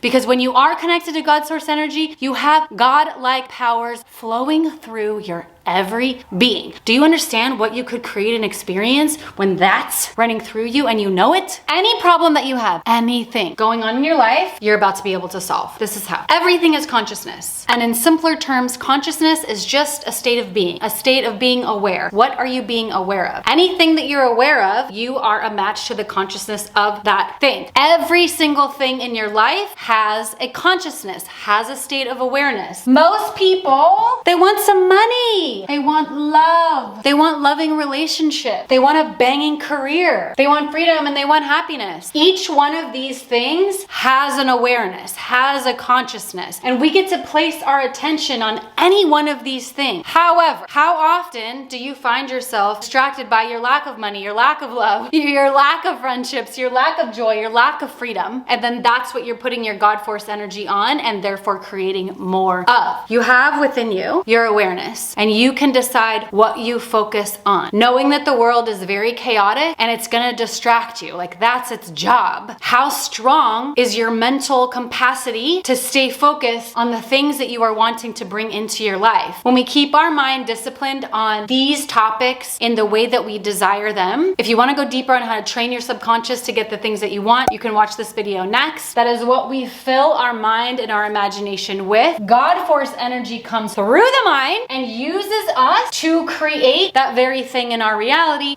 Because when you are connected to God source energy, you have God-like powers flowing through your every being. Do you understand what you could create and experience when that's running through you and you know it? Any problem that you have, anything going on in your life, you're about to be able to solve. This is how. Everything is consciousness. And in simpler terms, consciousness is just a state of being aware. What are you being aware of? Anything that you're aware of, you are a match to the consciousness of that thing. Every single thing in your life has a consciousness, has a state of awareness. Most people, they want some money. They want love. They want loving relationship. They want a banging career. They want freedom and they want happiness. Each one of these things has an awareness, has a consciousness, and we get to place our attention on any one of these things. However, how often do you find yourself distracted by your lack of money, your lack of love, your lack of friendships, your lack of joy, your lack of freedom, and then that's what you're putting your God force energy on and therefore creating more of. You have within you your awareness, and you can decide what you focus on, knowing that the world is very chaotic and it's gonna distract you. Like, that's its job. How strong is your mental capacity to stay focused on the things that you are wanting to bring into your life? When we keep our mind disciplined on these topics in the way that we desire them, if you want to go deeper on how to train your subconscious to get the things that you want, you can watch this video next. That is what we fill our mind and our imagination with. God force energy comes through the mind and uses us to create that very thing in our reality.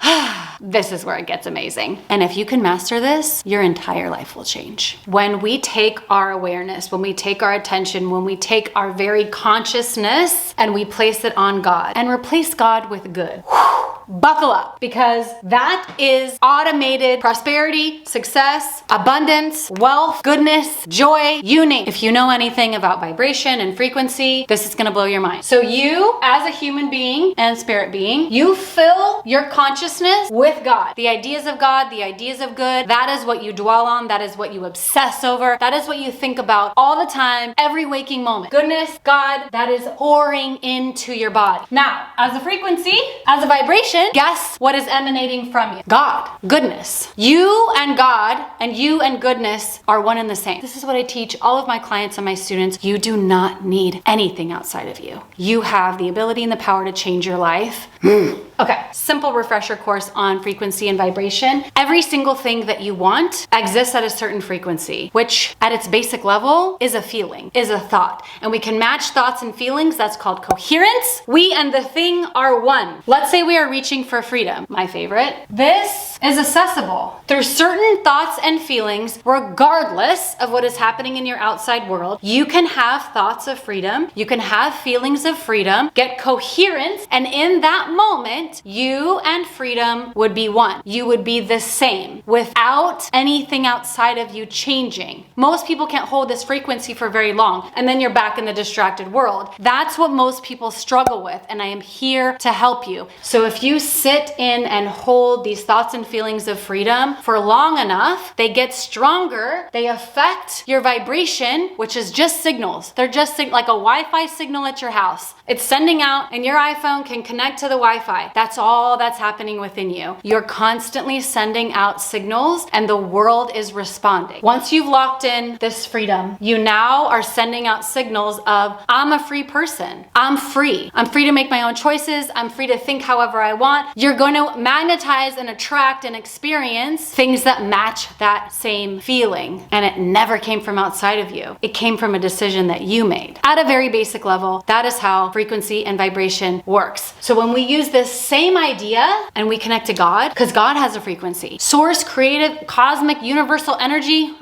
This is where it gets amazing. And if you can master this, your entire life will change. When we take our awareness, when we take our attention, when we take our very consciousness and we place it on God and replace God with good. Buckle up, because that is automated prosperity, success, abundance, wealth, goodness, joy, you name it. If you know anything about vibration and frequency, this is gonna blow your mind. So you, as a human being and spirit being, you fill your consciousness with God. The ideas of God, the ideas of good, that is what you dwell on, that is what you obsess over, that is what you think about all the time, every waking moment. Goodness, God, that is pouring into your body. Now, as a frequency, as a vibration, guess what is emanating from you? God, goodness. You and God and you and goodness are one and the same. This is what I teach all of my clients and my students. You do not need anything outside of you. You have the ability and the power to change your life. Okay, simple refresher course on frequency and vibration. Every single thing that you want exists at a certain frequency, which at its basic level is a feeling, is a thought. And we can match thoughts and feelings. That's called coherence. We and the thing are one. Let's say we are reaching for freedom, my favorite. This is accessible through certain thoughts and feelings, regardless of what is happening in your outside world. You can have thoughts of freedom. You can have feelings of freedom, get coherence, and in that moment, you and freedom would be one. You would be the same without anything outside of you changing. Most people can't hold this frequency for very long, and then you're back in the distracted world. That's what most people struggle with, and I am here to help you. So if you sit in and hold these thoughts and feelings of freedom for long enough, they get stronger, they affect your vibration, which is just signals. They're just like a Wi-Fi signal at your house. It's sending out, and your iPhone can connect to the Wi-Fi. That's all that's happening within you. You're constantly sending out signals, and the world is responding. Once you've locked in this freedom, you now are sending out signals of, I'm a free person. I'm free. I'm free to make my own choices. I'm free to think however I want. You're going to magnetize and attract and experience things that match that same feeling. And it never came from outside of you. It came from a decision that you made. At a very basic level, that is how frequency and vibration works. So when we use this same idea and we connect to God, because God has a frequency. Source, creative, cosmic, universal energy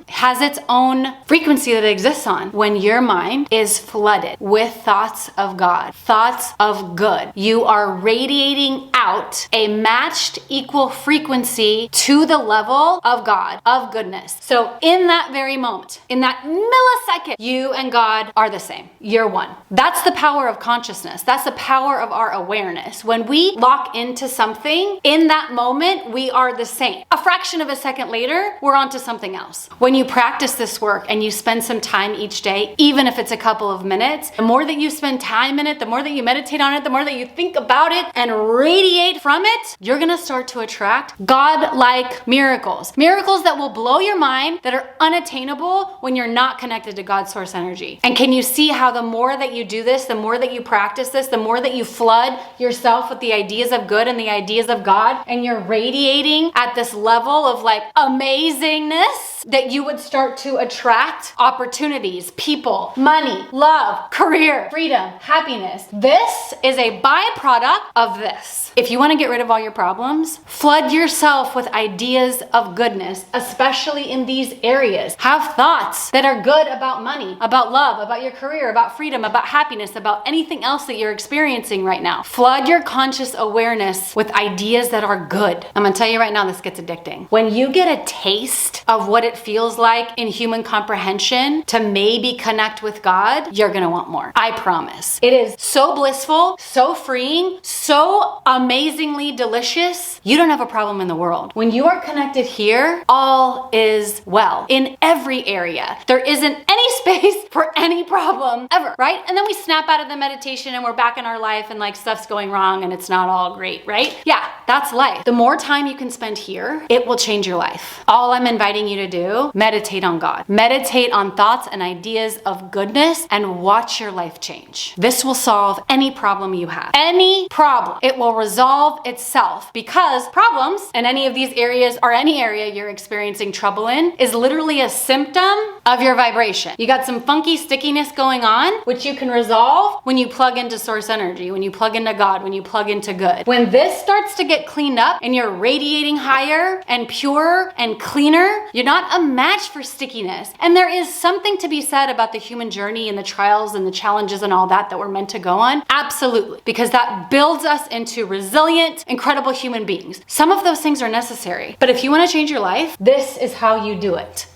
has its own frequency that it exists on. When your mind is flooded with thoughts of God, thoughts of good, you are radiating out a matched equal frequency to the level of God, of goodness. So in that very moment, in that millisecond, you and God are the same. You're one. That's the power of consciousness. That's the power of our awareness. When we lock into something, in that moment, we are the same. A fraction of a second later, we're on to something else. When you practice this work and you spend some time each day, even if it's a couple of minutes, the more that you spend time in it, the more that you meditate on it, the more that you think about it and radiate from it, you're gonna start to attract God-like miracles. Miracles that will blow your mind, that are unattainable when you're not connected to God's source energy. And can you see how the more that you do this, the more that you practice this, the more that you flood yourself with the ideas of good and the ideas of God, and you're radiating at this level of like amazingness, that you would start to attract opportunities, people, money, love, career, freedom, happiness. This is a byproduct of this. If you want to get rid of all your problems, flood yourself with ideas of goodness, especially in these areas. Have thoughts that are good about money, about love, about your career, about freedom, about happiness, about anything else that you're experiencing right now. Flood your conscious awareness with ideas that are good. I'm gonna tell you right now, this gets addicting. When you get a taste of what it feels like in human comprehension to maybe connect with God, you're gonna want more. I promise. It is so blissful, so freeing, so amazingly delicious. You don't have a problem in the world. When you are connected here, all is well in every area. There isn't any space for any problem ever, right? And then we snap out of the meditation and we're back in our life and like stuff's going wrong and it's not all great, right? Yeah, that's life. The more time you can spend here, it will change your life. All I'm inviting you to do, meditate on God. Meditate on thoughts and ideas of goodness and watch your life change. This will solve any problem you have. Any problem. It will resolve itself, because problems in any of these areas or any area you're experiencing trouble in is literally a symptom of your vibration. You got some funky stickiness going on, which you can resolve when you plug into source energy, when you plug into God, when you plug into good. When this starts to get cleaned up and you're radiating higher and purer and cleaner, you're not a match for stickiness. And there is something to be said about the human journey and the trials and the challenges and all that we're meant to go on. Absolutely. Because that builds us into resilient, incredible human beings. Some of those things are necessary. But if you want to change your life, this is how you do it.